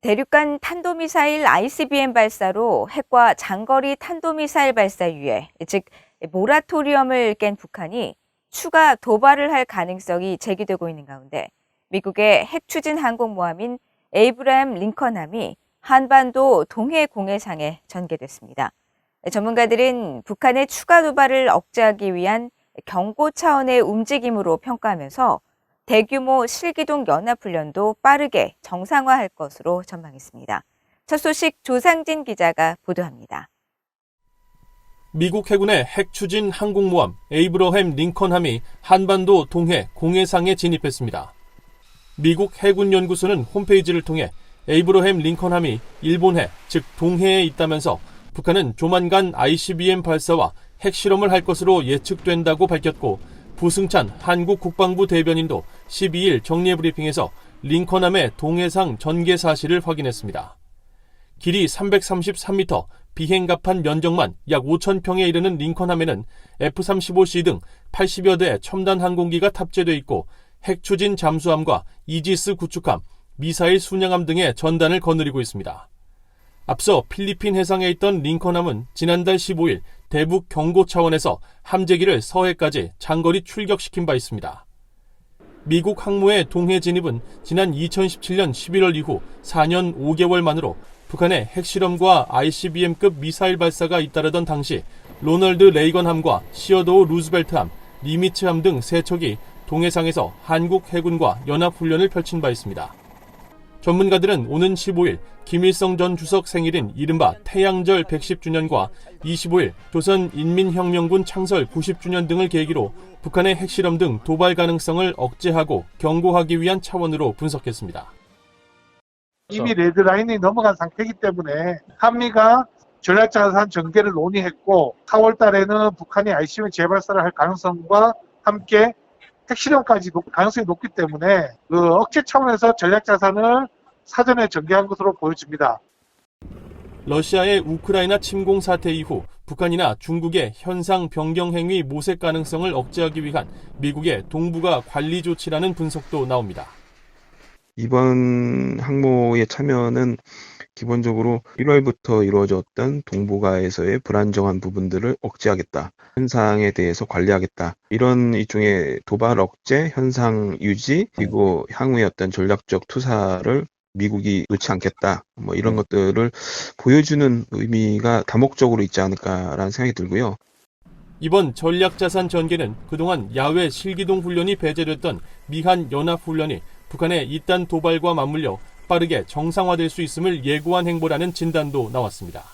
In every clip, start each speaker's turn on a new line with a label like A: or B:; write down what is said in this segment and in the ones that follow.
A: 대륙간 탄도미사일 ICBM 발사로 핵과 장거리 탄도미사일 발사 유예, 즉 모라토리엄을 깬 북한이 추가 도발을 할 가능성이 제기되고 있는 가운데 미국의 핵 추진 항공모함인 에이브라함 링컨함이 한반도 동해 공해상에 전개됐습니다. 전문가들은 북한의 추가 도발을 억제하기 위한 경고 차원의 움직임으로 평가하면서 대규모 실기동 연합훈련도 빠르게 정상화할 것으로 전망했습니다. 첫 소식 조상진 기자가 보도합니다.
B: 미국 해군의 핵 추진 항공모함 에이브러햄 링컨함이 한반도 동해 공해상에 진입했습니다. 미국 해군연구소는 홈페이지를 통해 에이브러햄 링컨함이 일본해, 즉 동해에 있다면서 북한은 조만간 ICBM 발사와 핵실험을 할 것으로 예측된다고 밝혔고, 부승찬 한국 국방부 대변인도 12일 정례 브리핑에서 링컨함의 동해상 전개 사실을 확인했습니다. 길이 333m, 비행갑판 면적만 약 5,000평에 이르는 링컨함에는 F-35C 등 80여 대의 첨단 항공기가 탑재돼 있고 핵 추진 잠수함과 이지스 구축함, 미사일 순양함 등의 전단을 거느리고 있습니다. 앞서 필리핀 해상에 있던 링컨함은 지난달 15일 대북 경고 차원에서 함재기를 서해까지 장거리 출격시킨 바 있습니다. 미국 항모의 동해 진입은 지난 2017년 11월 이후 4년 5개월 만으로 북한의 핵실험과 ICBM급 미사일 발사가 잇따르던 당시 로널드 레이건함과 시어도어 루즈벨트함, 니미츠함 등 세 척이 동해상에서 한국 해군과 연합훈련을 펼친 바 있습니다. 전문가들은 오는 15일 김일성 전 주석 생일인 이른바 태양절 110주년과 25일 조선인민혁명군 창설 90주년 등을 계기로 북한의 핵실험 등 도발 가능성을 억제하고 경고하기 위한 차원으로 분석했습니다.
C: 이미 레드라인이 넘어간 상태이기 때문에 한미가 전략자산 전개를 논의했고 4월 달에는 북한이 ICBM 재발사를 할 가능성과 함께 핵실험까지 가능성이 높기 때문에 그 억제 차원에서 전략자산을 사전에 전개한 것으로 보여집니다.
B: 러시아의 우크라이나 침공 사태 이후 북한이나 중국의 현상 변경 행위 모색 가능성을 억제하기 위한 미국의 동북아 관리 조치라는 분석도 나옵니다.
D: 이번 항모의 참여는 기본적으로 1월부터 이루어졌던 동북아에서의 불안정한 부분들을 억제하겠다. 현상에 대해서 관리하겠다. 이런 일종의 도발 억제, 현상 유지, 그리고 향후의 어떤 전략적 투사를 미국이 놓지 않겠다. 이런 것들을 보여주는 의미가 다목적으로 있지 않을까라는 생각이 들고요.
B: 이번 전략자산 전개는 그동안 야외 실기동 훈련이 배제됐던 미한 연합훈련이 북한의 이딴 도발과 맞물려 빠르게 정상화될 수 있음을 예고한 행보라는 진단도 나왔습니다.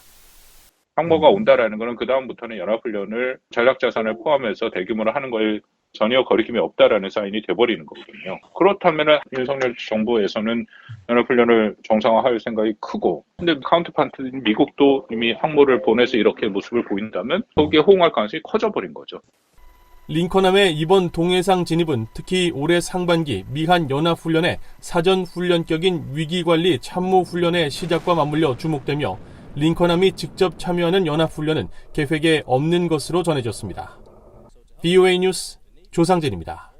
E: 항모가 온다라는 것은 그다음부터는 연합훈련을 전략자산을 포함해서 대규모로 하는 거에 전혀 거리낌이 없다라는 사인이 돼버리는 거거든요. 그렇다면 윤석열 정부에서는 연합훈련을 정상화할 생각이 크고, 근데 카운터파트인 미국도 이미 항모를 보내서 이렇게 모습을 보인다면 거기에 호응할 가능성이 커져버린 거죠.
B: 링컨함의 이번 동해상 진입은 특히 올해 상반기 미한 연합훈련의 사전훈련격인 위기관리 참모훈련의 시작과 맞물려 주목되며 링컨함이 직접 참여하는 연합훈련은 계획에 없는 것으로 전해졌습니다. VOA 뉴스 조상진입니다.